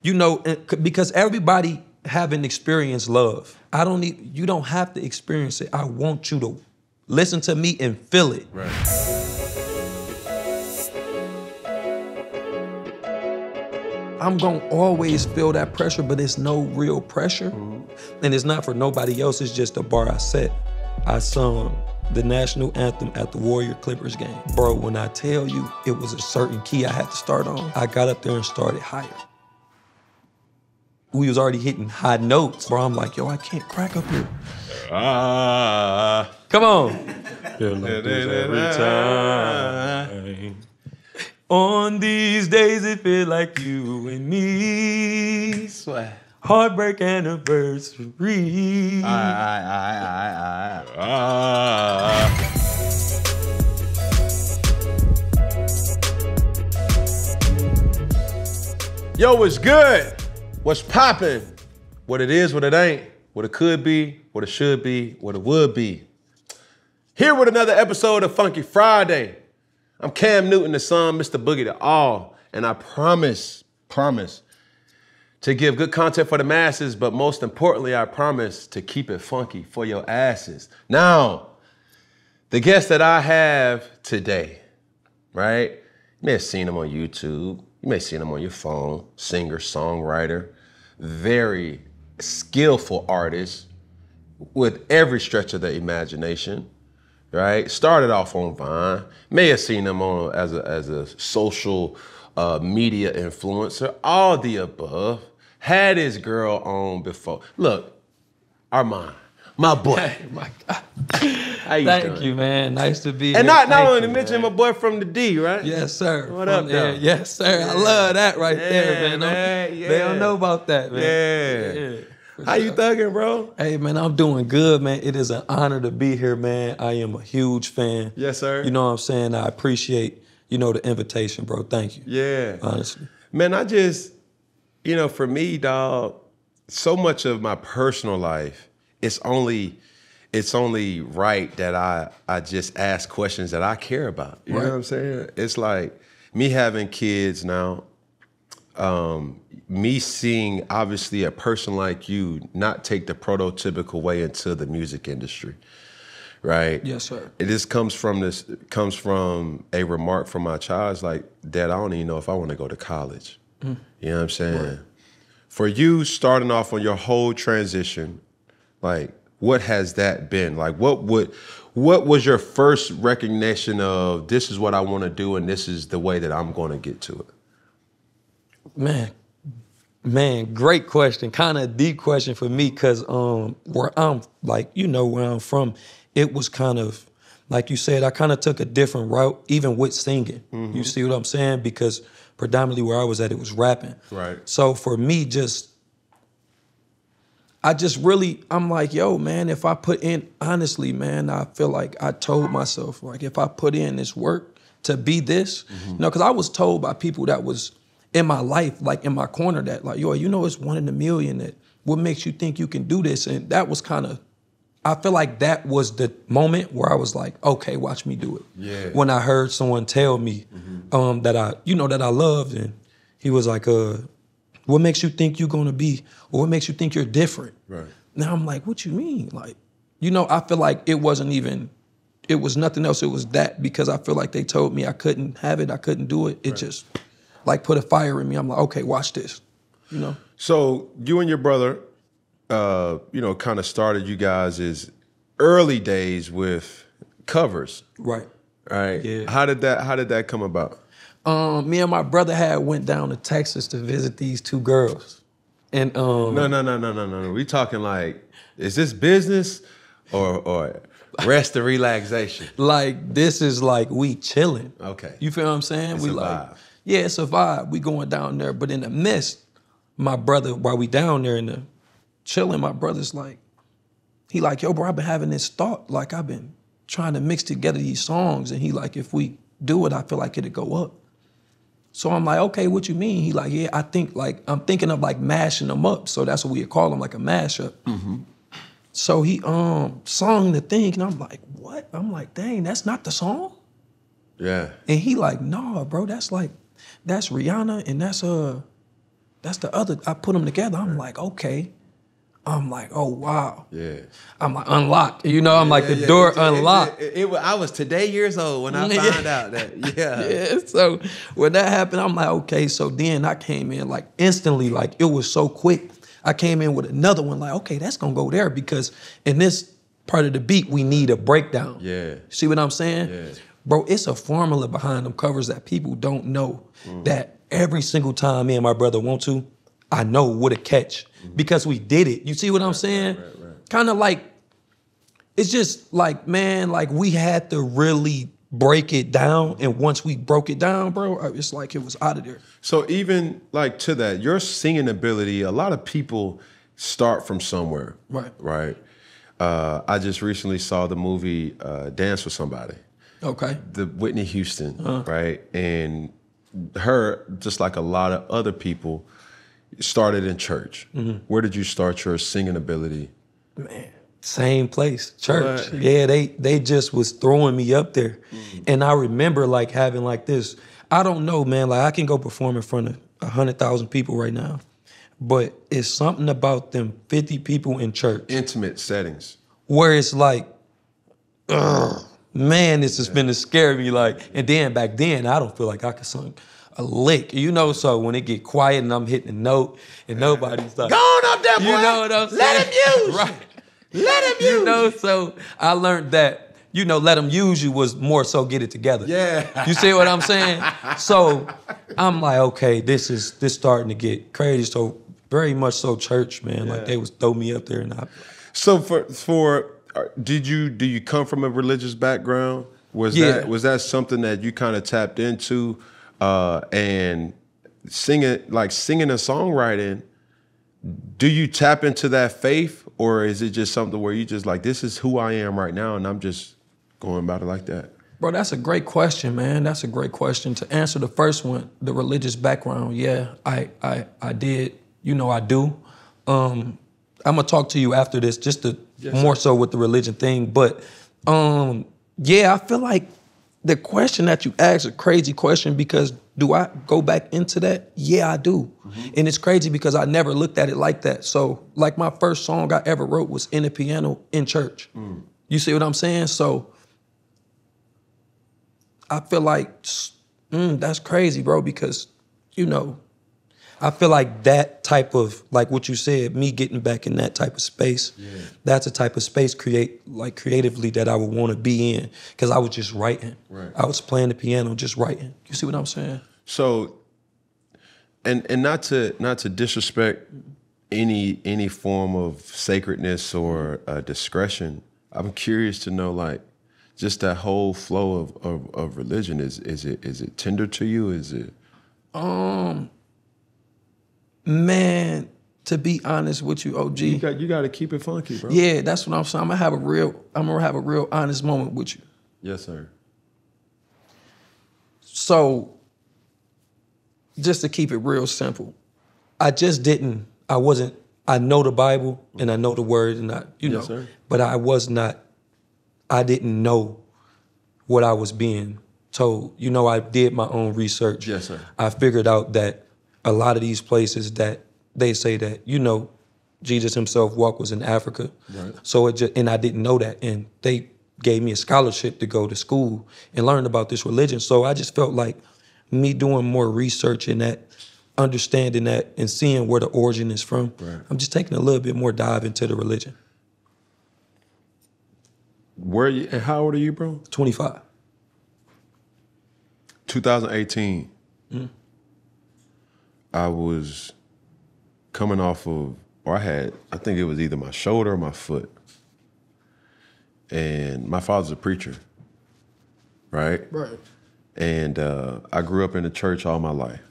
you know, because everybody haven't experienced love. You don't have to experience it. I want you to listen to me and feel it. Right. I'm gonna always feel that pressure, but it's no real pressure. And it's not for nobody else, it's just a bar I set. I sung the national anthem at the Warrior-Clippers game. Bro, when I tell you it was a certain key I had to start on, I got up there and started higher. We was already hitting high notes. Bro, I'm like, yo, I can't crack up here. Come on. Feel like this every time. On these days, it feel like you and me. Swear. Heartbreak anniversary. Yo, what's good? What's poppin'? What it is, what it ain't, what it could be, what it should be, what it would be. Here with another episode of Funky Friday. I'm Cam Newton, the son, Mr. Boogie to all, and I promise to give good content for the masses, but most importantly, I promise to keep it funky for your asses. Now, the guest that I have today, right? You may have seen him on YouTube. You may have seen him on your phone. Singer, songwriter, very skillful artist with every stretch of the imagination, right? Started off on Vine. May have seen him on as a social media influencer. All the above. Had his girl on before. Look, Armand, my boy. Hey, my God. How you Thank doing? you, man. Nice to be here. And not Thank only to you, mention man. my boy from the D, right? Yes, sir. What up, though? Yes, sir. I love that right there, man. Yeah. They don't know about that, man. Yeah. For How you sure. thugging, bro? Hey, man, I'm doing good, man. It is an honor to be here, man. I am a huge fan. Yes, sir. You know what I'm saying? I appreciate, the invitation, bro. Thank you. Yeah. Honestly. Man, I just, for me, dog, so much of my personal life, it's only right that I just ask questions that I care about. You know what I'm saying? It's like me having kids now, me seeing obviously a person like you not take the prototypical way into the music industry, right? Yes, sir. This comes from a remark from my child. It's like, Dad, I don't even know if I want to go to college. You know what I'm saying? Right. For you starting off on your whole transition, like, what has that been? Like, what was your first recognition of this is what I want to do and this is the way that I'm going to get to it? Man, great question. Kind of a deep question for me because where I'm, where I'm from, it was kind of, like you said, I kind of took a different route, even with singing. You see what I'm saying? Because predominantly where I was at, it was rapping. Right. So for me, I'm like, yo, man, if I put in, honestly, man, I feel like I told myself, like, if I put in this work to be this, because I was told by people that was in my life, like in my corner, that like, yo, it's 1 in a million, that what makes you think you can do this? And that was kind of, I feel like that was the moment where I was like, okay, watch me do it. Yeah. When I heard someone tell me that I loved, and he was like, what makes you think you're gonna be, or what makes you think you're different? Right. Now I'm like, what you mean? Like, I feel like it was nothing else, it was that, because I feel like they told me I couldn't have it, I couldn't do it. It just like put a fire in me. I'm like, okay, watch this, So you and your brother, kind of started you guys' early days with covers. Right. Right. Yeah. How did that come about? Me and my brother went down to Texas to visit these two girls. And No. We talking like, is this business or rest and relaxation? Like, this is like we chilling. Okay. You feel what I'm saying? It's We a like, vibe. yeah, it's a vibe. We going down there, but in the midst, my brother, while we down there in the chilling, my brother's like, he like, yo, bro, I've been having this thought. Like, I've been trying to mix together these songs, and he like, if we do it, I feel like it'll go up. So I'm like, okay, what you mean? He like, yeah, I'm thinking of like mashing them up. So that's what we call them, like a mashup. So he sung the thing, and I'm like, what? I'm like, dang, that's not the song? Yeah. And he like, nah, bro, that's Rihanna, and that's the other. I put them together. I'm like, okay. I'm like, oh, wow. Yeah. I'm like, unlocked. You know, I'm like, the door unlocked. I was today years old when I found out that, Yeah, so when that happened, I'm like, okay. So then I came in like instantly, like it was so quick. I came in with another one like, okay, that's going to go there because in this part of the beat, we need a breakdown. Yeah. See what I'm saying? Yeah. Bro, it's a formula behind them covers that people don't know that every single time me and my brother want to, I know what to catch because we did it. You see what I'm saying? Right. Kind of like, it's just like, man, like we had to really break it down. And once we broke it down, bro, it's like it was out of there. So even like to that, your singing ability, a lot of people start from somewhere. Right. I just recently saw the movie Dance with Somebody. Okay. The Whitney Houston, right? And her, just like a lot of other people, started in church. Where did you start your singing ability? Man, same place, church. What? Yeah, they just was throwing me up there. And I remember like having like this, I don't know, man, like I can go perform in front of 100,000 people right now, but it's something about them 50 people in church. Intimate settings. Where it's like, man, this has been to scare me. Like, and then back then, I don't feel like I could sing a lick, you know, so when it get quiet and I'm hitting a note and nobody's like, go on up there, boy. You know what I'm saying? Let him use. Right. Let him use. You know, so I learned that, you know, let him use you was more so get it together. Yeah. You see what I'm saying? So I'm like, okay, this starting to get crazy. So very much so church, man. Like they was throw me up there and So do you come from a religious background? Was that something that you kind of tapped into? And singing and songwriting, do you tap into that faith, or is it just something where you just like, this is who I am right now and I'm just going about it like that? Bro, that's a great question, man. That's a great question. To answer the first one, the religious background, yeah, I did. You know, I do. I'm gonna talk to you after this, just to more so with the religion thing. But yeah, I feel like the question that you asked is a crazy question because do I go back into that? Yeah, I do. And it's crazy because I never looked at it like that. So like my first song I ever wrote was in the piano in church. You see what I'm saying? So I feel like that's crazy, bro, because, you know, I feel like that type of, like what you said, me getting back in that type of space, that's a type of space creatively that I would want to be in because I was just writing. Right. I was playing the piano, just writing. You see what I'm saying? So, and not to disrespect any form of sacredness or discretion, I'm curious to know, like, just that whole flow of religion, is it tender to you? Is it? Man, to be honest with you, OG, you got to keep it funky, bro. Yeah, that's what I'm saying. I'm gonna have a real honest moment with you. Yes, sir. So, just to keep it real simple, I know the Bible and I know the word and yes, sir. But I didn't know what I was being told. You know, I did my own research. Yes, sir. I figured out that a lot of these places that they say that, you know, Jesus himself walked was in Africa. Right. So and I didn't know that. And they gave me a scholarship to go to school and learn about this religion. So I just felt like me doing more research in that, understanding that and seeing where the origin is from, I'm just taking a little bit more dive into the religion. And how old are you, bro? 25. 2018. I was coming off of, I think it was either my shoulder or my foot. And my father's a preacher, right? Right. And I grew up in the church all my life.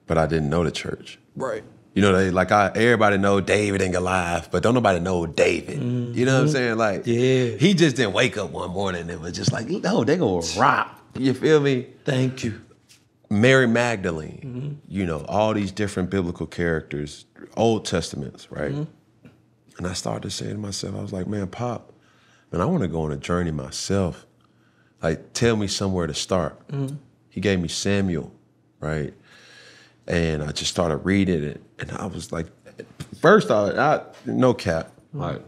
But I didn't know the church. Right. You know, everybody know David and Goliath, but don't nobody know David. You know what I'm saying? Like, he just didn't wake up one morning and was just like, no, they gonna rock. You feel me? Thank you. Mary Magdalene, you know, all these different biblical characters, Old Testaments, right? And I started saying to myself, I was like, man, Pop, I want to go on a journey myself. Like, tell me somewhere to start. He gave me Samuel, right? And I just started reading it, and I was like, first I no cap, like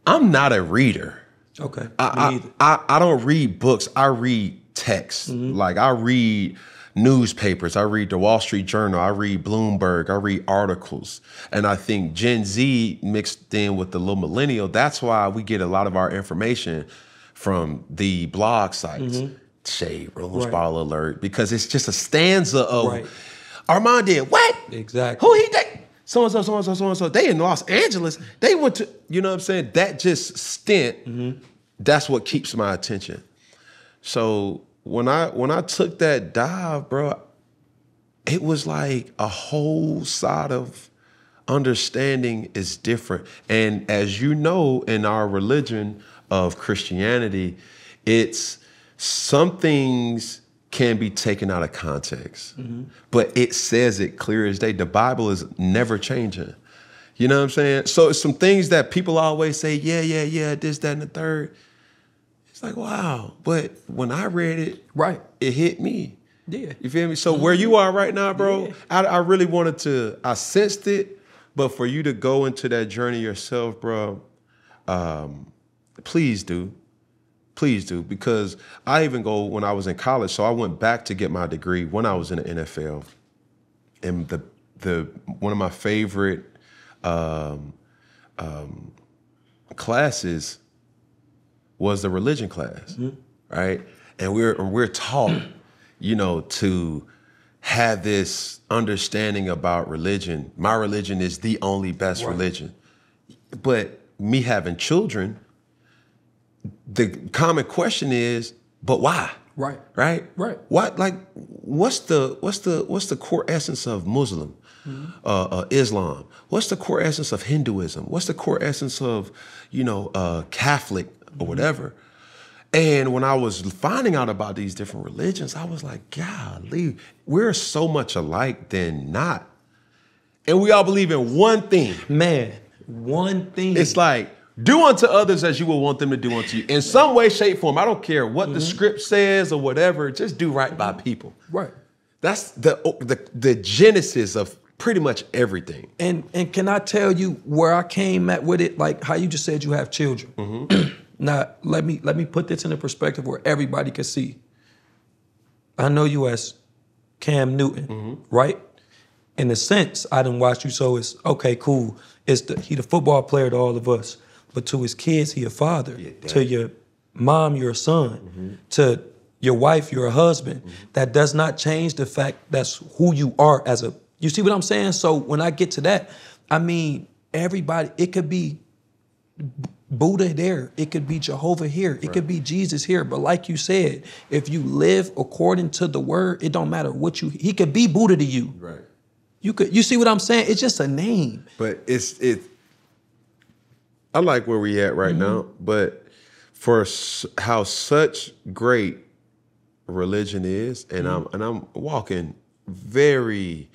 I'm not a reader. Okay. I don't read books. I read text. Like I read newspapers. I read the Wall Street Journal. I read Bloomberg. I read articles. And I think Gen Z mixed in with the little millennial, that's why we get a lot of our information from the blog sites. Shade Room, Spoiler Alert, because it's just a stanza of Armand did what? Exactly. Who he did? So-and-so, so-and-so, so-and-so. They in Los Angeles. They went to, you know what I'm saying? That just stint, that's what keeps my attention. So when I took that dive, bro, it was like a whole side of understanding is different. And as you know, in our religion of Christianity, it's some things can be taken out of context, but it says it clear as day. The Bible is never changing. You know what I'm saying? So it's some things that people always say, yeah, this, that, and the third. It's like, wow. But when I read it, it hit me. Yeah. You feel me? So where you are right now, bro, I really wanted to, I sensed it, but for you to go into that journey yourself, bro, please do. Please do, because I even go when I was in college. So I went back to get my degree when I was in the NFL, and the one of my favorite classes was the religion class, right? And we're taught, you know, to have this understanding about religion. My religion is the only best religion, but me having children, the common question is, but why? Right. What, like, what's the core essence of Muslim, Islam? What's the core essence of Hinduism? What's the core essence of, you know, Catholic or whatever? And when I was finding out about these different religions, I was like, golly, we're so much alike than not. And we all believe in one thing. Man, one thing. It's like, do unto others as you will want them to do unto you. In some way, shape, form. I don't care what the script says or whatever. Just do right by people. Right. That's the genesis of pretty much everything. And can I tell you where I came at with it? Like how you just said you have children. Now, let me put this in a perspective where everybody can see. I know you as Cam Newton, right? In a sense, I didn't watch you, so it's okay, cool. He the football player to all of us. But to his kids, he a father. To your mom, you're a son. To your wife, you're a husband. That does not change the fact that's who you are as a, you see what I'm saying? So when I get to that, I mean, everybody, it could be Buddha there. It could be Jehovah here. It could be Jesus here. But like you said, if you live according to the word, it don't matter what he could be Buddha to you. Right. You see what I'm saying? It's just a name. But I like where we at right now, but for how such great religion is, and I'm walking very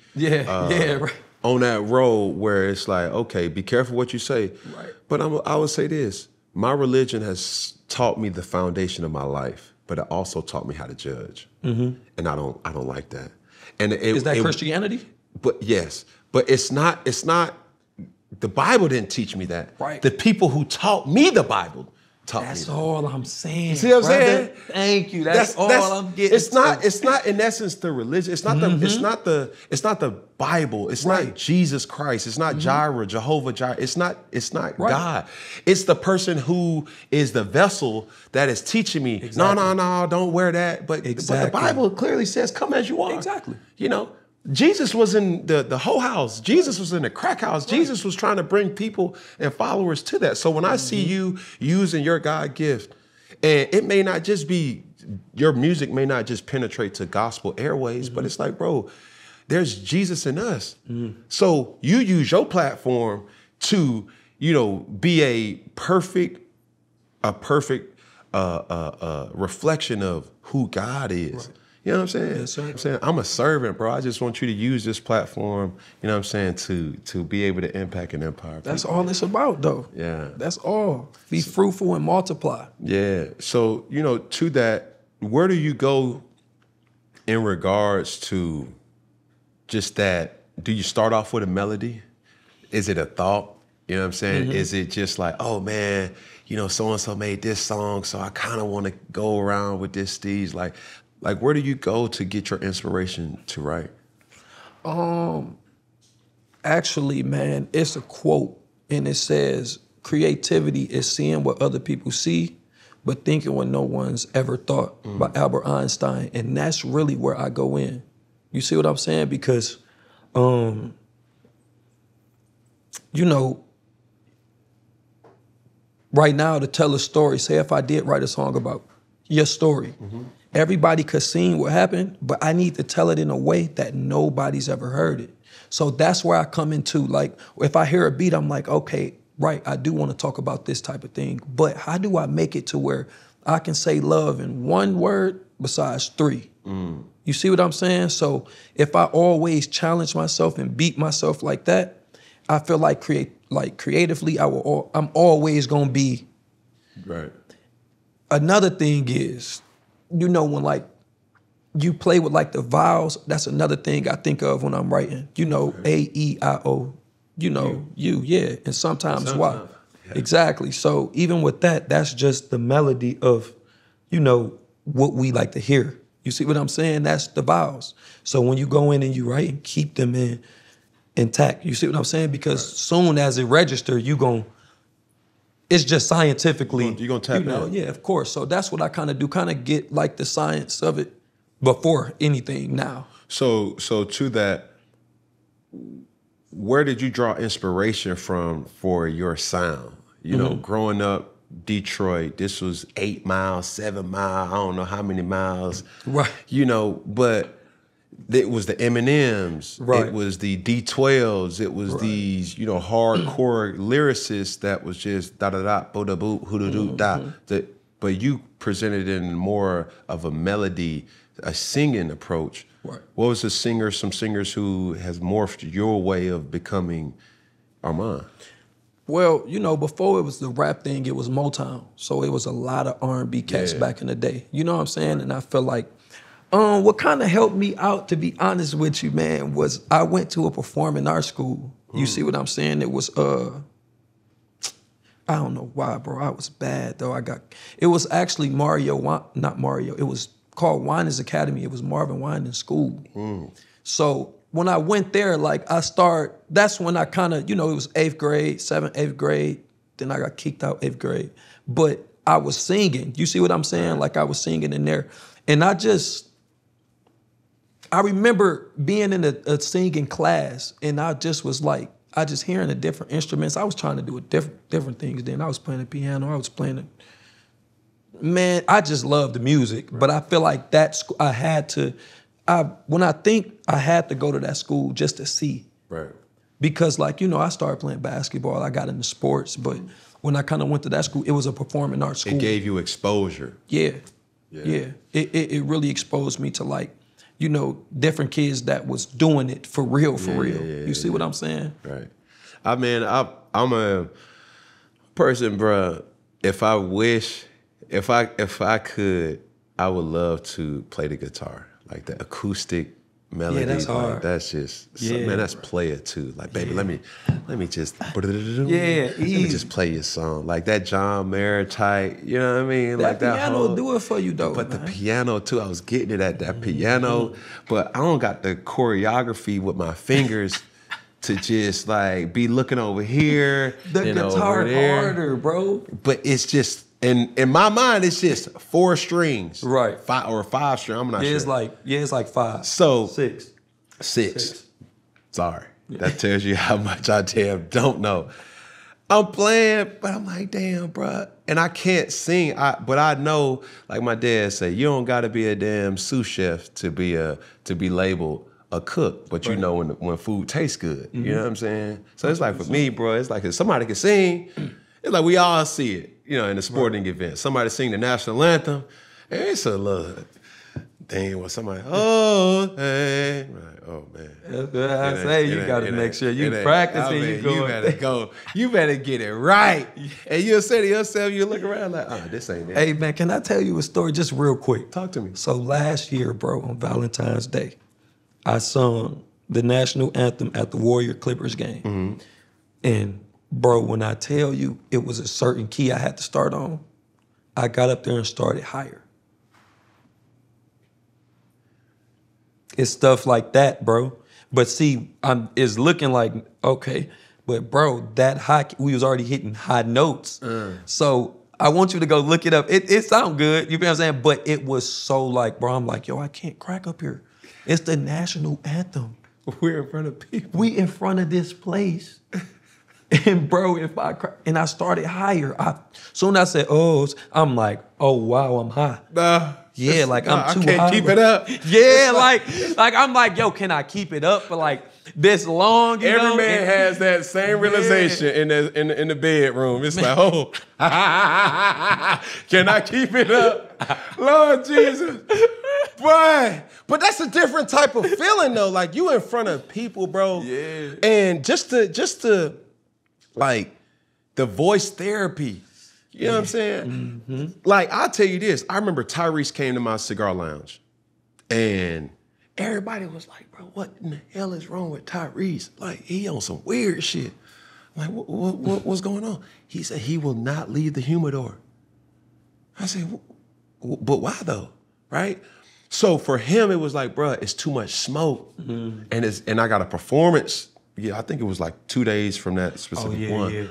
on that road where it's like, okay, be careful what you say. Right. But I would say this: my religion has taught me the foundation of my life, but it also taught me how to judge, and I don't like that. And is that Christianity? But yes, but it's not. The Bible didn't teach me that. Right. The people who taught me the Bible taught me that. That's all I'm saying. You see what I'm saying? Thank you. That's all I'm getting. It's not in essence the religion. It's not the Bible. It's not Jesus Christ. It's not Jireh, Jehovah Jireh. It's not God. It's the person who is the vessel that is teaching me. No, don't wear that. But the Bible clearly says, come as you are. Exactly. You know? Jesus was in the whole house. Jesus was in the crack house. Jesus was trying to bring people and followers to that. So when I see you using your God gift, and it may not just be, your music may not just penetrate to gospel airways, but it's like, bro, there's Jesus in us. So you use your platform to, you know, be a perfect reflection of who God is. Right. You know what I'm saying? Yes, sir. I'm saying I'm a servant, bro. I just want you to use this platform, you know what I'm saying, to be able to impact and empower people. That's all it's about, though. Yeah. That's all. Be fruitful and multiply. Yeah. So, you know, to that, where do you go in regards to just that, do you start off with a melody? Is it a thought? You know what I'm saying? Is it just like, oh man, you know, so-and-so made this song, so I kind of want to go around with this stage. Like where do you go to get your inspiration to write? Actually, man, it's a quote, and it says, creativity is seeing what other people see, but thinking what no one's ever thought, by Albert Einstein. And that's really where I go in. You see what I'm saying? Because, you know, right now to tell a story, say if I did write a song about your story, everybody could see what happened, but I need to tell it in a way that nobody's ever heard it. So that's where I come into, like, if I hear a beat, I'm like, okay, right, I do want to talk about this type of thing, but how do I make it to where I can say love in one word besides three? You see what I'm saying? So if I always challenge myself and beat myself like that, I feel like creatively, I'm always gonna be. Right. Another thing is, you know, when like you play with like the vowels, that's another thing I think of when I'm writing. You know, A, E, I, O, you know, you, yeah, and sometimes Y. Yeah. Exactly. So even with that, that's just the melody of, you know, what we like to hear. You see what I'm saying? That's the vowels. So when you go in and you write and keep them intact, you see what I'm saying? Because soon as it registers, it's just scientifically. You're going to tap in. Yeah, of course. So that's what I kind of do, kind of get like the science of it before anything now. So to that, where did you draw inspiration from for your sound? You know, growing up, Detroit, this was 8 miles, 7 miles, I don't know how many miles. Right. You know, but it was the Eminems, it was the D12s, it was these, you know, hardcore lyricists that was just da-da-da, bo-da-boo, hoo-da-doo-da. But you presented it in more of a melody, a singing approach. Right. What was some singers who has morphed your way of becoming Armand? Well, you know, before it was the rap thing, it was Motown. So it was a lot of R&B cats back in the day. You know what I'm saying? And I feel like what kind of helped me out, to be honest with you, man, was I went to a performing arts school. You see what I'm saying? It was, I don't know why, bro. I was bad, though. It was actually not Mario. It was called Winans Academy. It was Marvin Winans School. So when I went there, like that's when I kind of, you know, it was 8th grade, 7th, 8th grade. Then I got kicked out 8th grade. But I was singing. You see what I'm saying? Like I was singing in there. And I remember being in a singing class, and I just was like, I just hearing the different instruments. I was trying to do different things then. I was playing the piano. I was playing it. Man, I just loved the music. But I feel like I had to go to that school just to see. Right. Because like, you know, I started playing basketball. I got into sports. But when I kind of went to that school, it was a performing arts school. It gave you exposure. Yeah. It really exposed me to like, you know, different kids that was doing it for real. You see what I'm saying? Right. I mean, I'm a person, bruh. If I could, I would love to play the guitar, like the acoustic melody. Yeah, that's hard. Like, that's just, man, that's player too. Like, baby, let me just, let me just play your song. Like that John Mayer type, you know what I mean? That piano will do it for you though, But man. the piano too, I was getting it at that piano, but I don't got the choreography with my fingers to just like be looking over here. The guitar harder, bro. But it's just, in my mind, it's just 4 strings. Right. 5 strings, I'm not sure. It's like 5. So 6. Sorry. Yeah. That tells you how much I don't know. I'm playing, but I'm like, damn, bro. And I can't sing, but I know, like my dad said, you don't gotta be a damn sous chef to be labeled a cook, but you know when food tastes good. You know what I'm saying? So it's like for me, bro, it's like if somebody can sing, it's like we all see it, you know, in a sporting event. Somebody sing the national anthem, and it's a little thing where somebody, oh, hey, like, oh man. That's what I say. You gotta make sure you practicing. You better get it right. And you'll say to yourself, you look around like, oh, this ain't it. Hey man, can I tell you a story just real quick? Talk to me. So last year, bro, on Valentine's Day, I sung the national anthem at the Warrior Clippers game. And bro, when I tell you it was a certain key I had to start on, I got up there and started higher. It's stuff like that, bro. But see, it's looking like, okay, but bro, that high, we was already hitting high notes. So I want you to go look it up. It sound good, you feel what I'm saying? But it was so like, bro, I'm like, yo, I can't crack up here. It's the national anthem. We're in front of people. We in front of this place. And bro, I started higher. Soon as I said, oh, I'm like, oh wow, I'm high. Yeah, like I'm too high. I can't keep it up. Yeah, like I'm like, yo, can I keep it up for like this long? Every man has that same realization in the bedroom. It's like, oh, can I keep it up? Lord Jesus. Boy, but that's a different type of feeling though. Like you in front of people, bro. Yeah. And just to like the voice therapy. You know what I'm saying? Like, I'll tell you this. I remember Tyrese came to my cigar lounge and everybody was like, bro, what in the hell is wrong with Tyrese? Like, he on some weird shit. Like, what's going on? He said he will not leave the humidor. I said, but why though? Right? So for him, it was like, bro, it's too much smoke. And I got a performance. Yeah, I think it was like 2 days from that specific one. Yeah.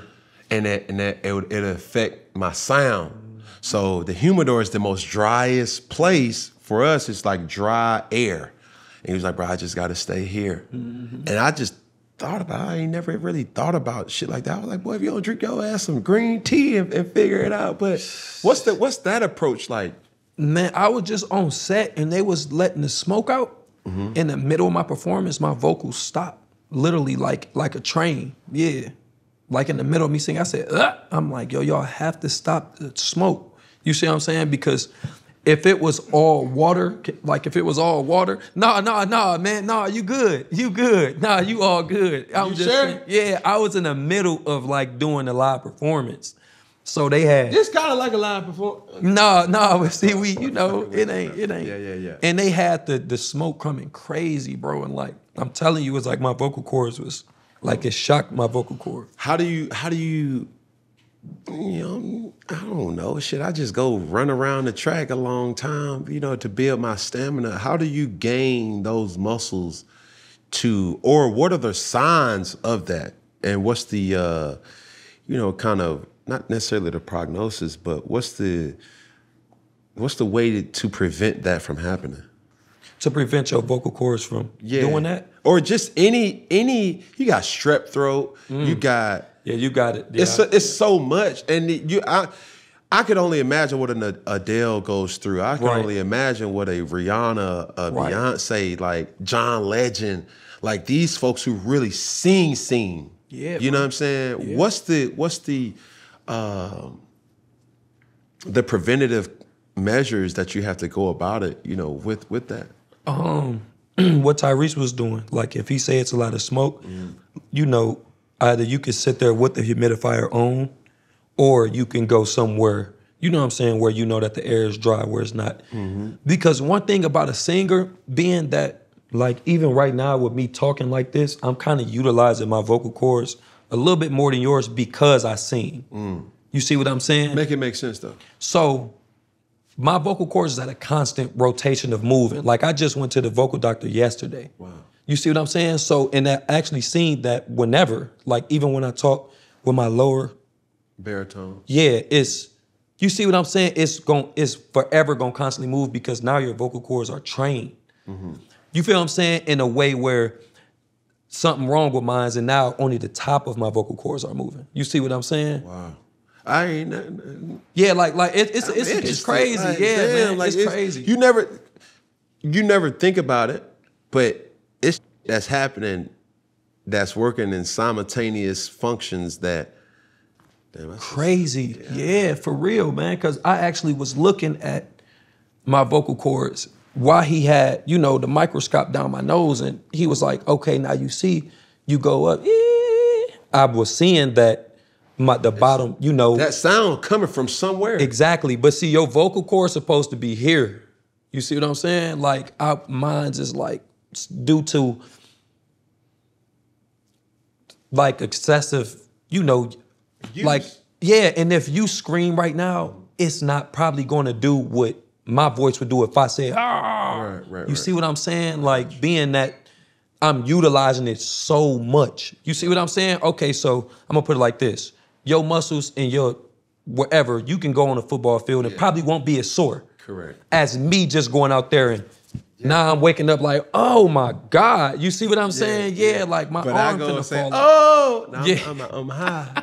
And it'll affect my sound. So the humidor is the most driest place for us. It's like dry air. And he was like, bro, I just got to stay here. And I just thought about it. I ain't never really thought about shit like that. I was like, boy, if you don't drink your ass some green tea and figure it out. But what's that approach like? Man, I was just on set and they was letting the smoke out. In the middle of my performance, my vocals stopped. Literally like a train. Yeah. Like in the middle of me singing, I said, ugh. I'm like, yo, y'all have to stop the smoke. You see what I'm saying? Because if it was all water, nah, man, nah, you good. Nah, you all good. I'm you just sure? saying, yeah, I was in the middle of like doing a live performance. So they had It's kind of like a live performance. No, but see, it ain't. Yeah. And they had the smoke coming crazy, bro. And like, I'm telling you, it's like my vocal cords was like, it shocked my vocal cord. How do you, I don't know, shit, I just go run around the track a long time, to build my stamina. How do you gain those muscles or what are the signs of that? And what's the, kind of, not necessarily the prognosis, but what's the way to prevent that from happening? To prevent your vocal cords from doing that? Or just any, you got strep throat, you got... Yeah, you got it. Yeah. It's so much. And I could only imagine what an Adele goes through. I can only imagine what a Rihanna, a Beyonce, like John Legend, like these folks who really sing. Yeah, you know what I'm saying? Yeah. What's the preventative measures that you have to go about it, with that? What Tyrese was doing, like if he say it's a lot of smoke, either you can sit there with the humidifier on, or you can go somewhere, where you know that the air is dry, where it's not. Because one thing about a singer, being that, like even right now with me talking like this, I'm kind of utilizing my vocal cords a little bit more than yours because I sing. You see what I'm saying? Make it make sense though. So my vocal cords is at a constant rotation of moving. Like I just went to the vocal doctor yesterday. Wow. You see what I'm saying? So, and I actually seen that whenever, like even when I talk with my lower baritone. Yeah, you see what I'm saying? It's forever gonna constantly move because now your vocal cords are trained. You feel what I'm saying? In a way where something wrong with mine and now only the top of my vocal cords are moving. You see what I'm saying? Wow. I ain't. Yeah, it's crazy. Like, yeah, man, like, it's crazy. You never think about it, but it's that's happening, that's working in simultaneous functions that. Damn, crazy. Yeah, for real, man. Because I actually was looking at my vocal cords while he had, the microscope down my nose, and he was like, "Okay, now you see, you go up." I was seeing that. The bottom, that sound coming from somewhere. Exactly, but see, your vocal cord is supposed to be here. You see what I'm saying? Like, mine's is like due to like excessive, like, yeah, and if you scream right now, it's not probably gonna do what my voice would do if I said, ah. You see what I'm saying? Like, being that I'm utilizing it so much. You see what I'm saying? Okay, so I'm gonna put it like this. Your muscles and your wherever, you can go on a football field and probably won't be as sore. Correct. As me just going out there and now I'm waking up like, oh my God. You see what I'm saying? Yeah, like my arm finna fall off. I'm high.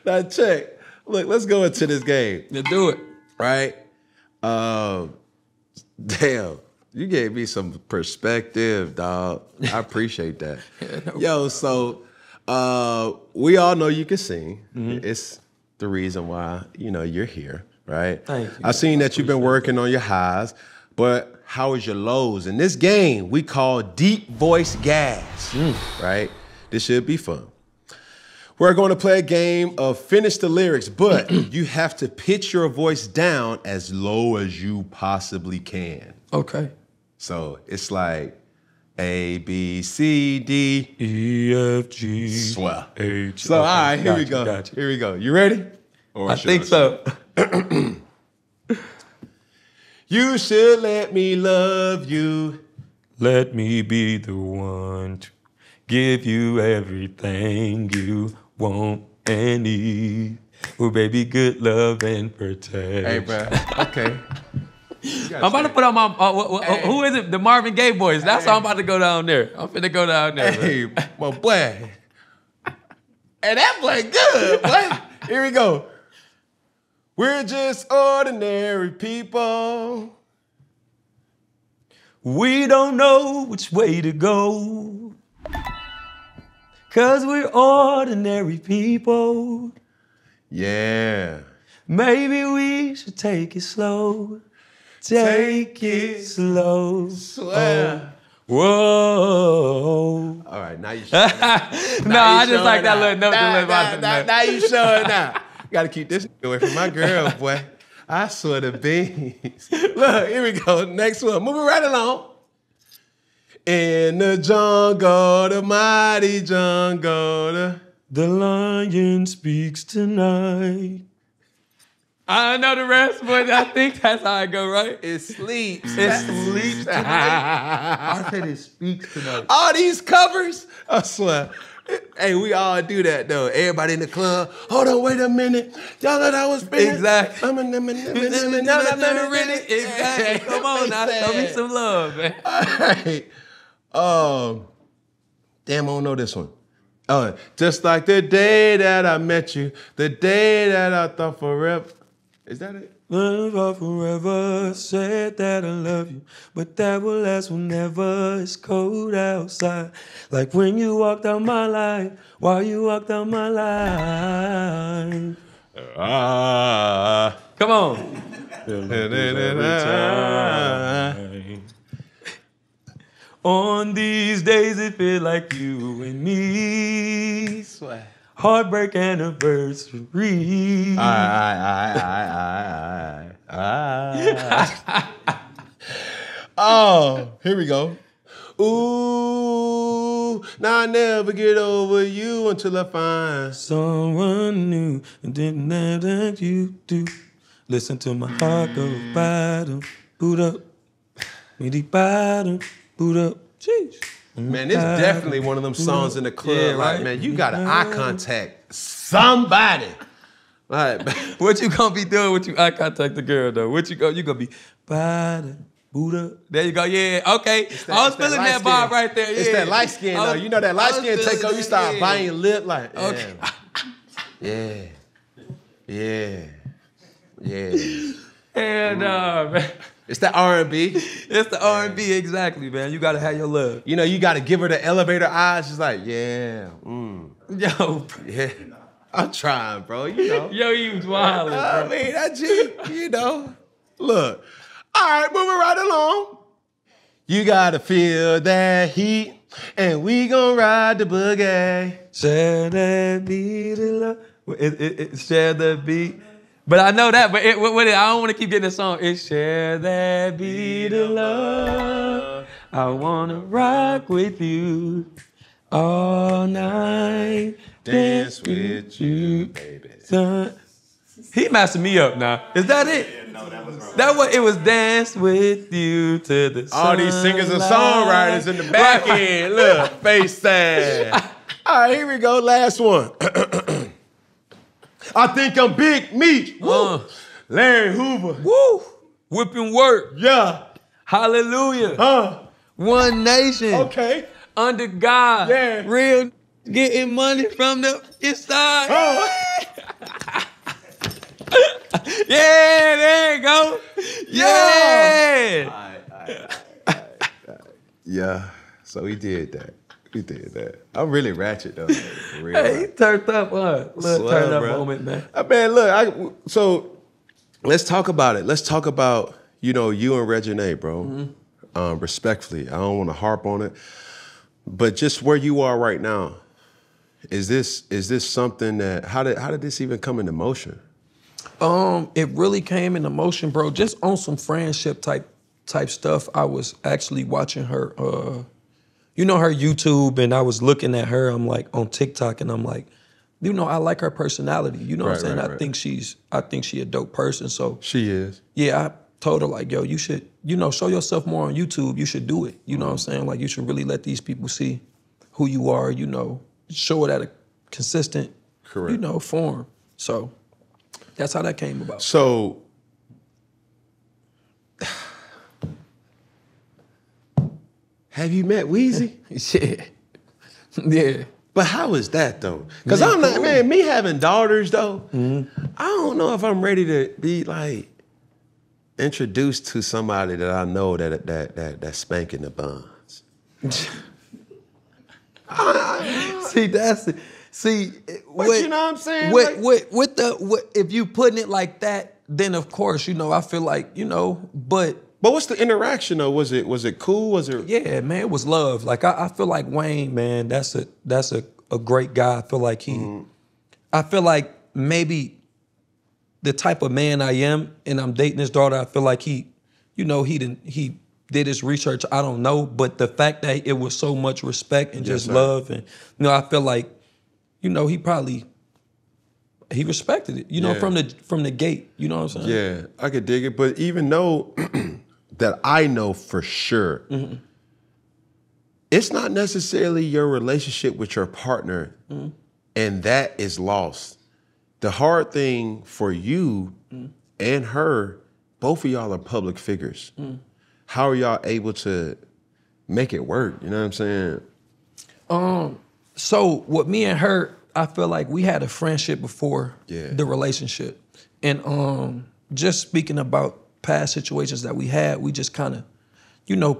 Now check. Look, let's go into this game. Yeah, do it. Right? Damn. You gave me some perspective, dog. I appreciate that. Yo, so we all know you can sing. Mm-hmm. It's the reason why, you're here, right? Thank you. I've seen that you've been working on your highs, but how is your lows? In this game, we call deep voice gas, right? This should be fun. We're going to play a game of finish the lyrics, but you have to pitch your voice down as low as you possibly can. Okay. So it's like A, B, C, D, E, F, G, swell. H. So, all right, here we go. Gotcha. Here we go. You ready? I think so. You should let me love you. Let me be the one to give you everything you want and need. Oh, baby, good love and protection. Hey, bro. Okay. I'm about to put on my, who is it? The Marvin Gaye voice. That's how I'm about to go down there. I'm finna go down there. Hey, my boy. Hey, that boy good, boy. Here we go. We're just ordinary people. We don't know which way to go. 'Cause we're ordinary people. Yeah. Maybe we should take it slow. Take it slow. Swear. Oh. Whoa. All right, now you show No, I just like that little note. Now you showing now. Gotta keep this away from my girl, boy. I swear to beans. Look, here we go. Next one. Moving right along. In the jungle, the mighty jungle. The lion speaks tonight. I know the rest, but I think that's how I go, right? It sleeps. It sleeps tonight. I said it speaks tonight. All these covers, I swear. Hey, we all do that though. Everybody in the club. Hold on, wait a minute. Y'all thought I was spinning. Exactly. Exactly. Exactly. Come on now, show me some love, man. All right. Damn, I don't know this one. Just like the day that I met you, the day that I thought forever. Is that it? Love forever, said that I love you, but that will last whenever it's cold outside. Like when you walked out my life, while you walked out my life. Come on. On these days it feel like you and me. Swear. Heartbreak anniversary. Oh, here we go. Ooh, now I never get over you until I find someone new and didn't have that you do. Listen to my heart go bottom, boot up. Meaty bottom, boot up. Jeez. Man, this is definitely one of them songs in the club. Yeah, like, right? man, you got to eye contact somebody. Like, what you gonna be doing when you eye contact the girl though? You gonna be bottom, boot up. There you go. Yeah. Okay. I was feeling that vibe right there. Yeah. It's that light skin though. You know that light skin take over. You start biting your lip like. Okay. Yeah. And man. It's the R&B. It's the R&B, exactly, man. You gotta have your love. You know, you gotta give her the elevator eyes. She's like, yeah. Yo. Yeah. I'm trying, bro. You know. Yo, you was wildin', bro. I mean, that G, Look. All right, moving right along. You gotta feel that heat, and we gon' ride the boogie. Share that beat, love. Share the beat. But I know that, but I don't want to keep getting the song. It's share that beat of love. I want to rock with you all night Dance with you, baby. Son. He messing me up now. Is that it? Yeah, no, that was wrong. That what it was. Dance with you to the All these singers and songwriters in the back end. Look, face sad. All right, here we go. Last one. I think I'm Big Meech. Woo. Larry Hoover. Woo! Whipping work. Yeah. Hallelujah. One nation. Okay. Under God. Yeah. Real getting money from the inside. Yeah, there you go. Yeah. Yeah. So he did that. I'm really ratchet though. For real. Hey, he turned up, huh? Little Swell, turn up bro. moment, man. Man, look, so let's talk about it. Let's talk about, you and Reginae, bro. Respectfully. I don't want to harp on it. But just where you are right now, is this something that how did this even come into motion? It really came into motion, bro, just on some friendship type stuff. I was actually watching her her YouTube, and I was looking at her, I'm like, on TikTok, and I'm like, I like her personality. You know what I'm saying? Right. I think she a dope person. So She is. yeah, I told her like, yo, you should, show yourself more on YouTube. You should do it. You know what I'm saying? Like, you should really let these people see who you are, show it at a consistent, Correct. form. So that's how that came about. So have you met Weezy? Yeah. Yeah. But how is that though? Because I'm not, man, me having daughters though, I don't know if I'm ready to be like introduced to somebody that I know that's spanking the buns. See, that's it. See, But you know what I'm saying? If you putting it like that, then of course, I feel like, but what's the interaction though? Was it cool? Was it? yeah, man, it was love. Like I feel like Wayne, man, that's a great guy. I feel like I feel like maybe the type of man I am, and I'm dating his daughter. I feel like he did his research. I don't know, but the fact that it was so much respect and just love, and I feel like, he respected it. From the gate. You know what I'm saying? Yeah, I could dig it. But even though that I know for sure, it's not necessarily your relationship with your partner, and that is lost. The hard thing for you and her, both of y'all are public figures. How are y'all able to make it work? You know what I'm saying? So with me and her, I feel like we had a friendship before the relationship. And just speaking about past situations that we had, we just kind of,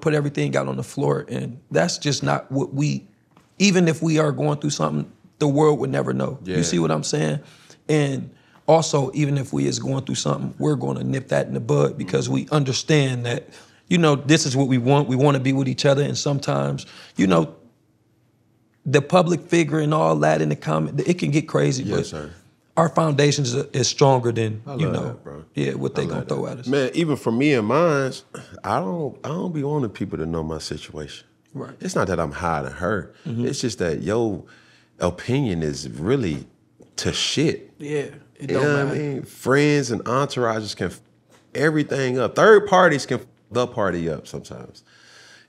put everything out on the floor. And that's just not what even if we are going through something, the world would never know. Yeah. You see what I'm saying? And also, even if we is going through something, we're going to nip that in the bud because we understand that, this is what we want. We want to be with each other. And sometimes, the public figure and all that in the comment, it can get crazy. Yes, but sir. our foundation is stronger than, that, bro. What they gonna throw at us. Man, even for me and mine, I don't be wanting people to know my situation. Right. It's not that I'm hiding her. It's just that your opinion is really to shit. Yeah, it You don't know matter. what I mean? Friends and entourages can everything up. Third parties can the party up sometimes.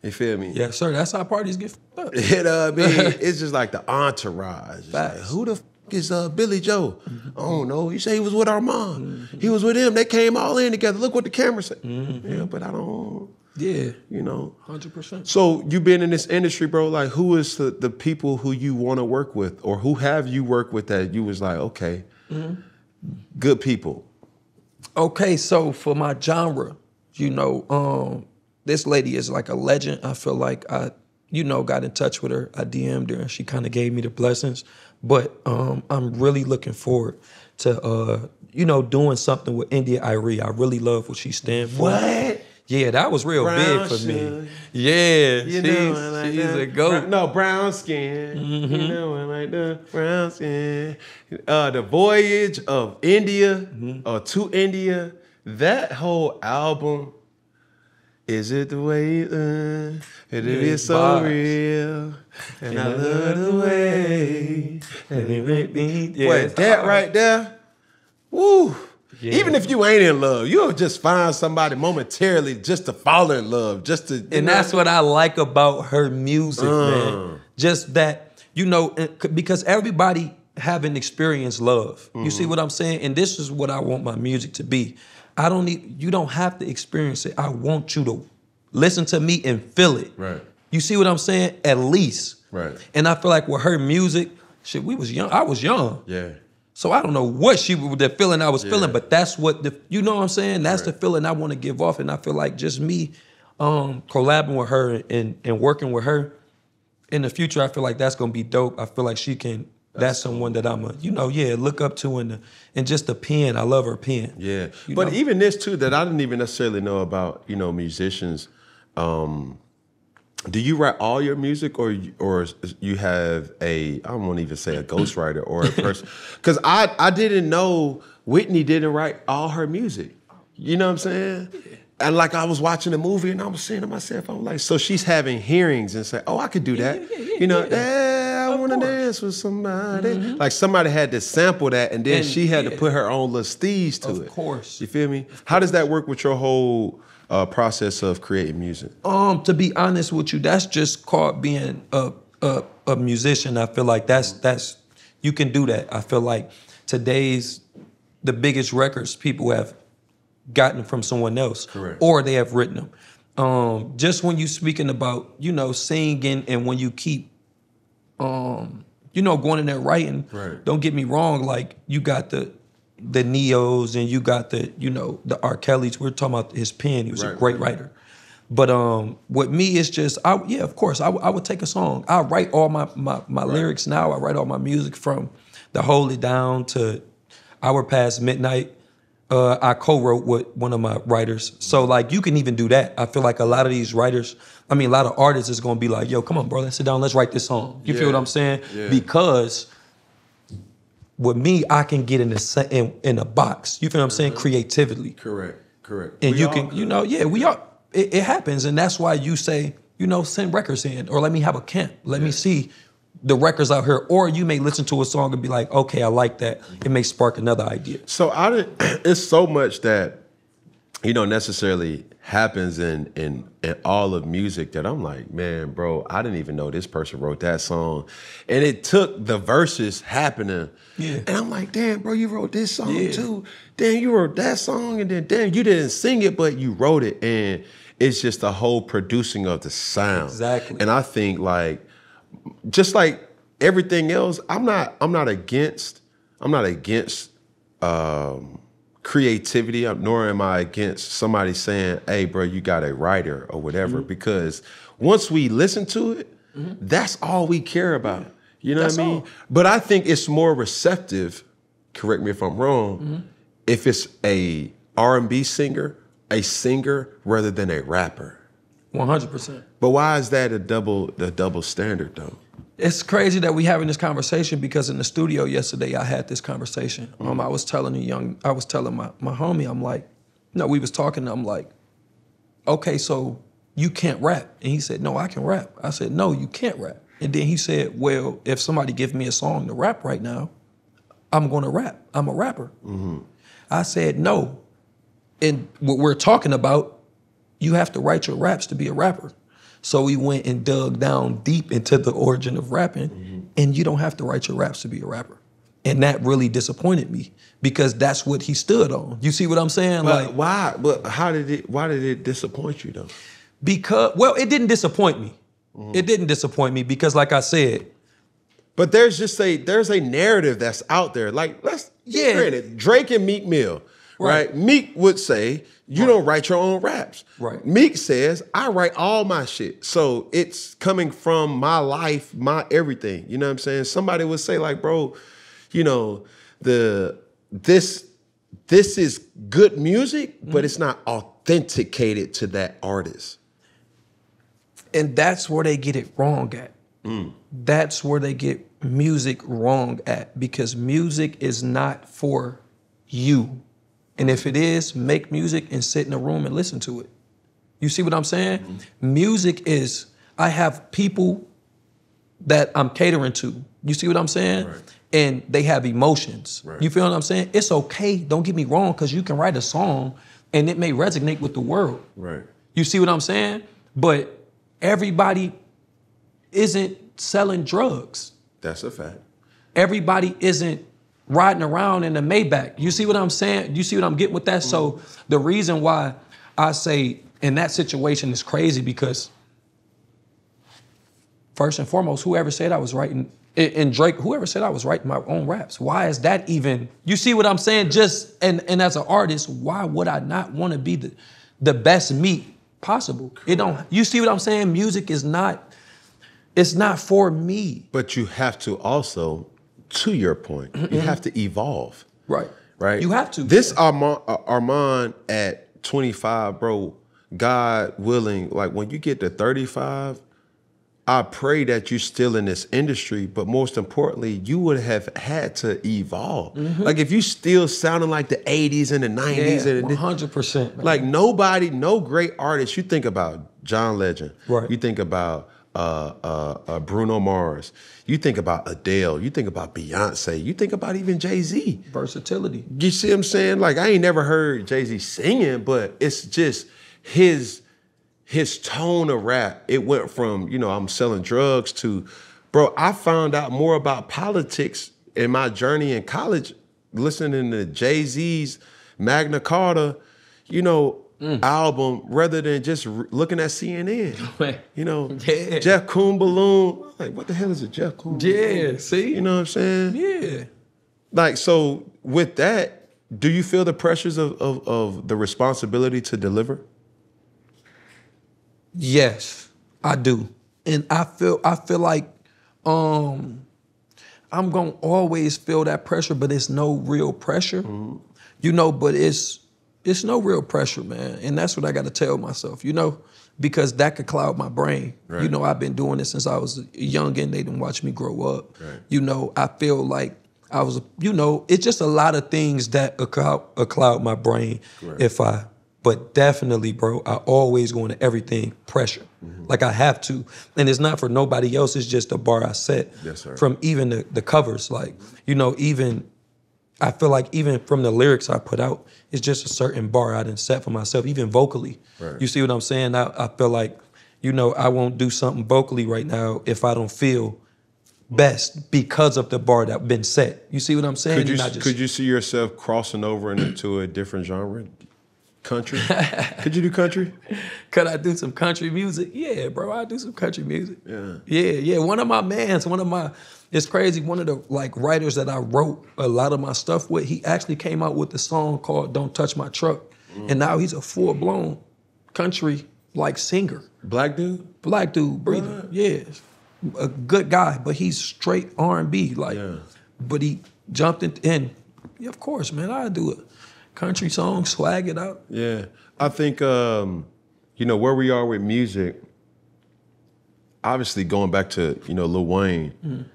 You feel me? Yeah, sir, that's how parties get fucked up. You know what I mean? It's just like the entourage. It's like, Facts. who the is Billy Joe? I don't know. You say he was with our mom. He was with him. They came all in together. Look what the camera said. Yeah, but I don't, Yeah, 100%. 100%. So you been in this industry, bro. Like, who is the people who you want to work with, or who have you worked with that you was like, okay, good people? Okay, so for my genre, this lady is like a legend. I feel like I, got in touch with her. I DM'd her and she kind of gave me the blessings. But I'm really looking forward to, doing something with India Irie. I really love what she stands for. What? Yeah, that was real Brown big for sugar. me. Yeah, You know, like she's that. a goat. No, brown skin. You know, I like the brown skin. The Voyage of India, to India. That whole album. Is it the way it is so vibes. real? And I love the way Boy, that right there, woo. Yeah. Even if you ain't in love, you'll just find somebody momentarily just to fall in love, just to. And that's what I like about her music, man. Just that, because everybody haven't experienced love. You see what I'm saying? And this is what I want my music to be. You don't have to experience it. I want you to listen to me and feel it. Right. You see what I'm saying? At least. Right. And I feel like with her music, shit, we was young. I was young. Yeah. So I don't know what the feeling I was feeling, but that's what you know what I'm saying? That's the feeling I want to give off. And I feel like just me collabing with her and working with her in the future, I feel like that's gonna be dope. I feel like that's someone that I'm look up to and just the pen. I love her pen. Yeah. But even this too, that I didn't even necessarily know about, musicians. Do you write all your music or you have I don't want to even say a ghostwriter or a person? Because I didn't know Whitney didn't write all her music. You know what I'm saying? Yeah. And like I was watching the movie and I was saying to myself, I'm like, so she's having hearings and say, oh, I could do that. I want to dance with somebody. Mm-hmm. Like somebody had to sample that and then she had to put her own little steez to it. Of course. You feel me? How does that work with your whole process of creating music? To be honest with you, that's just called being a musician. I feel like that's you can do that. I feel like the biggest records people have gotten from someone else. Correct. Or they have written them. Just when you speaking about, singing and when you keep going in there writing, don't get me wrong, like you got the Neos and you got the R. Kelly's. We're talking about his pen. He was a great writer. But with me, it's just, of course, I would take a song. I write all my lyrics now. I write all my music from the Hold It Down to Hour Past Midnight. I co-wrote with one of my writers. So like you can even do that. I feel like a lot of these writers, a lot of artists is gonna be like, yo, come on, bro, let's sit down, let's write this song. You feel what I'm saying? Yeah. Because with me, I can get in a box. You feel what I'm saying? Creatively. Correct. And we are. It happens, and that's why you say, send records in, or let me have a camp. Let me see the records out here. Or you may listen to a song and be like, okay, I like that. It may spark another idea. So it's so much that, necessarily happens in all of music that I'm like, man, bro, I didn't even know this person wrote that song. And it took the verses happening. Yeah. And I'm like, damn, bro, you wrote this song too. Damn, you wrote that song. And then, damn, you didn't sing it, but you wrote it. And it's just the whole producing of the sound. Exactly. And I think just like everything else, I'm not against creativity, nor am I against somebody saying, hey, bro, you got a writer or whatever, because once we listen to it, that's all we care about. You know what I mean? All. But I think it's more receptive, correct me if I'm wrong, if it's a R&B singer, rather than a rapper. 100%. But why is that the double standard though? It's crazy that we having this conversation because in the studio yesterday I had this conversation. I was telling my homie, I'm like, we was talking, I'm like, okay, so you can't rap. And he said, no, I can rap. I said, no, you can't rap. And then he said, well, if somebody gives me a song to rap right now, I'm gonna rap. I'm a rapper. Mm-hmm. I said, no. And what we're talking about, you have to write your raps to be a rapper. So we went and dug down deep into the origin of rapping, and you don't have to write your raps to be a rapper. And that really disappointed me because that's what he stood on. You see what I'm saying? But why? But why did it disappoint you though? Because, it didn't disappoint me. It didn't disappoint me because, like I said, but there's a narrative that's out there. Like, let's get granted, Drake and Meek Mill, right? Meek would say, you don't write your own raps. Right. Meek says, I write all my shit. So it's coming from my life, my everything. You know what I'm saying? Somebody would say like, bro, this is good music, but it's not authenticated to that artist. And that's where they get it wrong at. That's where they get music wrong at because music is not for you. And if it is, make music and sit in a room and listen to it. You see what I'm saying? Music is, I have people that I'm catering to You see what I'm saying? Right. And they have emotions. Right. You feel what I'm saying? It's okay, don't get me wrong, because you can write a song and it may resonate with the world. Right. You see what I'm saying? But everybody isn't selling drugs. That's a fact. Everybody isn't riding around in a Maybach. You see what I'm saying? You see what I'm getting with that? Mm-hmm. So the reason why I say in that situation is crazy because first and foremost, whoever said I was writing, and Drake, whoever said I was writing my own raps, why is that even, you see what I'm saying? Just, and as an artist, why would I not want to be the best me possible? It don't, you see what I'm saying? Music is not, it's not for me. But you have to also, to your point, you have to evolve. Right. Right? You have to. This Armand at 25, bro, God willing, like when you get to 35, I pray that you're still in this industry, but most importantly, you would have had to evolve. Like if you still sounding like the 80s and the 90s. Yeah, 100%. Man. Like nobody, no great artist, you think about John Legend. Right. You think about Bruno Mars. You think about Adele. You think about Beyonce. You think about even Jay-Z. Versatility. You see what I'm saying? Like I ain't never heard Jay-Z singing, but it's just his tone of rap. It went from, I'm selling drugs to, bro, I found out more about politics in my journey in college, listening to Jay-Z's Magna Carta, album rather than just looking at CNN. Yeah. Jeff Koon Balloon. Like, what the hell is a Jeff Koon Balloon? Yeah, see? You know what I'm saying? Yeah. Like, so with that, do you feel the pressures of the responsibility to deliver? Yes, I do. And I feel like I'm gonna always feel that pressure, but it's no real pressure. But it's no real pressure, man. And that's what I gotta tell myself, because that could cloud my brain. Right. I've been doing this since I was young and they didn't watch me grow up. Right. I feel like I was, it's just a lot of things that cloud my brain Right. But definitely, bro, I always go into everything pressure. Like I have to. And it's not for nobody else, it's just a bar I set. Yes, sir. From even the covers. Like, even, I feel like even from the lyrics I put out, it's just a certain bar I done set for myself, even vocally. Right. You see what I'm saying? I feel like, I won't do something vocally right now if I don't feel best because of the bar that's been set. You see what I'm saying? Could you see yourself crossing over into a different genre? Country? Could you do country? Could I do some country music? Yeah, bro, I do some country music. Yeah. Yeah. One of my, it's crazy, one of the writers that I wrote a lot of my stuff with, he actually came out with a song called Don't Touch My Truck. And now he's a full-blown country singer. Black dude? Black dude, breathing. Yeah. A good guy, but he's straight R&B. But he jumped in. Yeah, of course, man, I do it. Country song, swag it out. Yeah. I think, where we are with music, obviously going back to, Lil Wayne,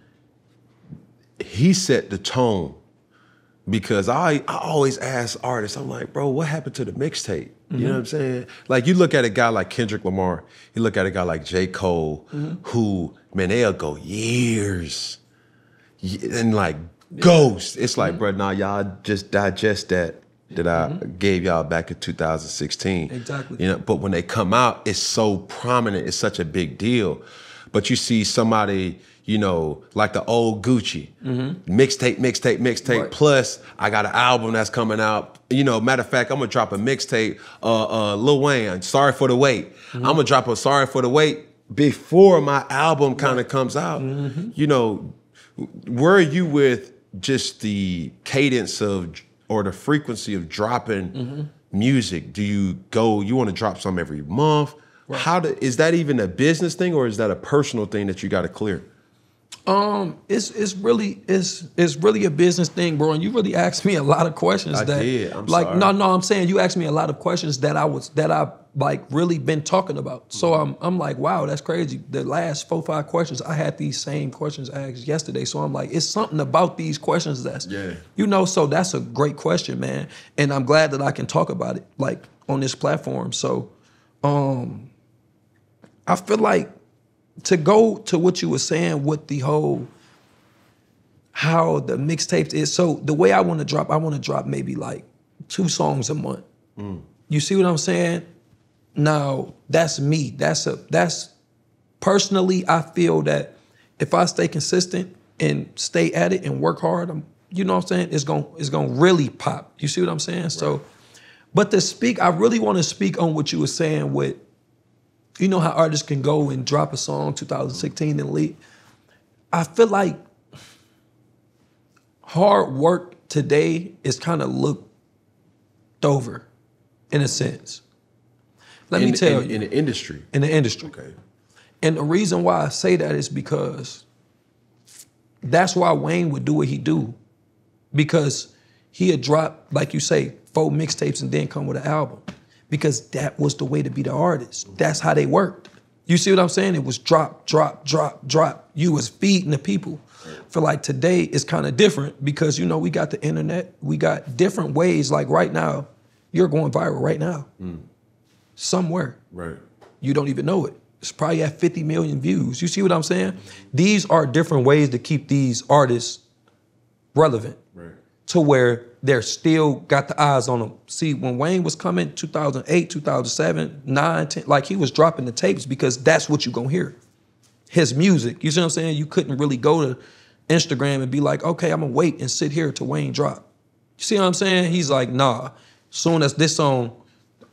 he set the tone because I always ask artists, I'm like, bro, what happened to the mixtape? You know what I'm saying? Like you look at a guy like Kendrick Lamar, you look at a guy like J. Cole, who, man, they'll go years and ghost. It's like, bro, nah, y'all just digest that I gave y'all back in 2016. Exactly. But when they come out, it's so prominent, it's such a big deal. But you see somebody, like the old Gucci, mixtape, Right. plus I got an album that's coming out. Matter of fact, I'm gonna drop a mixtape, Lil Wayne, Sorry for the Wait. I'm gonna drop a Sorry for the Wait before my album kind of comes out. Where are you with just the cadence or the frequency of dropping music? Do you want to drop some every month? Right. Is that even a business thing or is that a personal thing that you got to clear? It's really a business thing, bro. And you really asked me a lot of questions. I did. I'm sorry. No, I'm saying you asked me a lot of questions that I've really been talking about. So I'm like, wow, that's crazy. The last 4-5 questions, I had these same questions asked yesterday. So I'm like, it's something about these questions that's, so that's a great question, man. And I'm glad that I can talk about it on this platform. So, I feel like to go to what you were saying with the whole how the mixtapes is. So the way I want to drop maybe like 2 songs a month. You see what I'm saying? Now, that's me. That's personally, I feel that if I stay consistent and stay at it and work hard, you know what I'm saying? It's gonna really pop. You see what I'm saying? Right. So, but to speak, I really want to speak on what you were saying with, you know how artists can go and drop a song 2016 and leave. I feel like hard work today is kind of looked over, in a sense. Let me tell you. In the industry? In the industry. Okay. And the reason why I say that is because that's why Wayne would do what he do. Because he had dropped, like you say, 4 mixtapes and then come with an album. Because that was the way to be the artist. That's how they worked. You see what I'm saying? It was drop, drop, drop, drop. You was feeding the people. For like today, it's kind of different because, you know, we got the internet. We got different ways. Like right now, you're going viral right now. Somewhere. Right. You don't even know it. It's probably at 50 million views. You see what I'm saying? These are different ways to keep these artists relevant. Right. To where they're still got the eyes on them. See, when Wayne was coming, 2008, 2007, 9, 10, like he was dropping the tapes because that's what you're gonna hear. His music, you see what I'm saying? You couldn't really go to Instagram and be like, okay, I'm gonna wait and sit here till Wayne drop. You see what I'm saying? He's like, nah, soon as this song,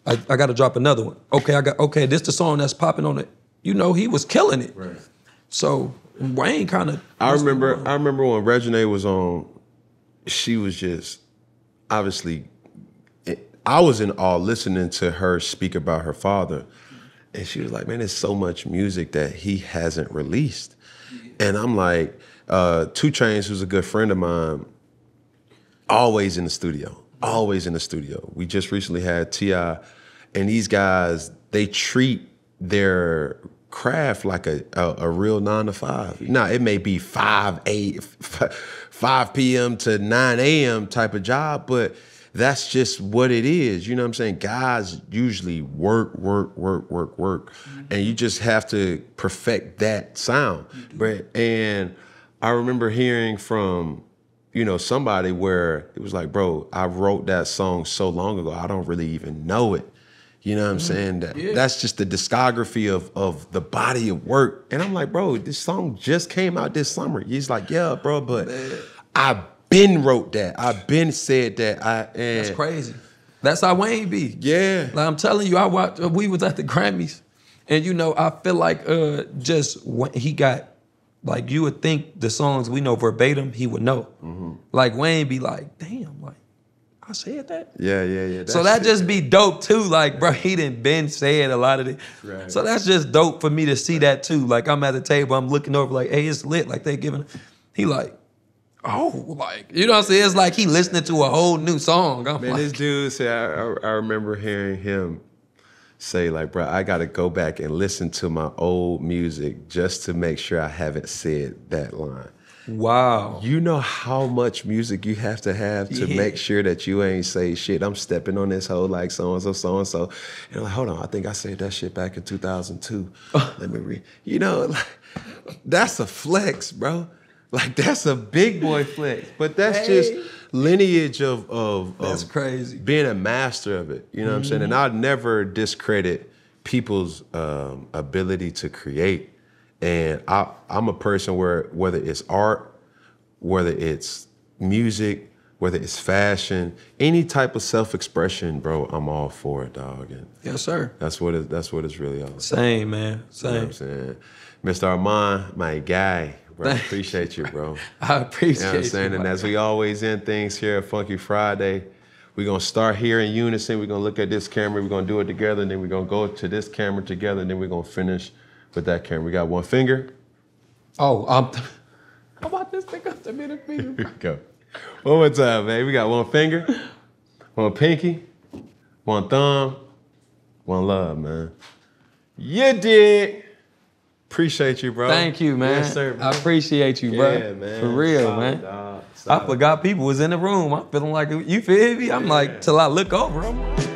I gotta drop another one. Okay, this the song that's popping on it. You know, he was killing it. Right. So Wayne kind of. I remember when Reginae was on, she was just, obviously, I was in awe listening to her speak about her father. And she was like, man, there's so much music that he hasn't released. And I'm like, 2 Chainz, who's a good friend of mine, always in the studio. Always in the studio. We just recently had T.I., and these guys, they treat their craft like a real 9 to 5. Now, it may be 5 p.m. to 9 a.m. type of job, but that's just what it is. You know what I'm saying? Guys usually work. And you just have to perfect that sound. And I remember hearing from, you know, somebody where it was like, bro, I wrote that song so long ago, I don't really even know it. You know what I'm saying? That's just the discography of the body of work. And I'm like, bro, this song just came out this summer. He's like, yeah, bro, but I been wrote that. I been said that. That's crazy. That's how Wayne be. Yeah. Like I'm telling you, we was at the Grammys, and you know, I feel like just when he got, like you would think the songs we know verbatim, he would know. Like Wayne be like, damn, like I said that? Yeah. So that just be dope too. Like, bro, he done been saying a lot of it. Right. So that's just dope for me to see that too. Like I'm at the table, I'm looking over like, hey, it's lit. Like they giving, he like, oh, like, you know what I'm saying? It's like he listening to a whole new song. I'm Man, like, this dude said, I remember hearing him say like, bro, I got to go back and listen to my old music just to make sure I haven't said that line. wow. You know how much music you have to make sure that you ain't say shit. I'm stepping on this hoe like so-and-so, so-and-so. And I'm like, hold on, I think I said that shit back in 2002. Let me read. You know, like, that's a flex, bro. Like, that's a big boy flex. But that's just lineage of That's crazy. Being a master of it. You know what I'm saying? And I'd never discredit people's ability to create. And I'm a person where whether it's art, whether it's music, whether it's fashion, any type of self-expression, bro, I'm all for it, dog. And Yes, sir. that's what it's really all about. Same, man. Same. You know what I'm saying? Mr. Armand, my guy, bro, I appreciate you, bro. I appreciate You know what I'm saying? And as we always end things here at Funky Friday, we're going to start here in unison. We're going to look at this camera. We're going to do it together. And then we're going to go to this camera together. And then we're going to finish with that camera. We got one finger. Oh, how about this thing up to middle finger? Go. One more time, man. We got one finger, one pinky, one thumb, one love, man. You did. Appreciate you, bro. Thank you, man. Yes, sir, man. I appreciate you, bro. Yeah, man. For real, Solid, man. Dog. I forgot people was in the room. I'm feeling like, you feel me? I'm like, till I look over, I'm like,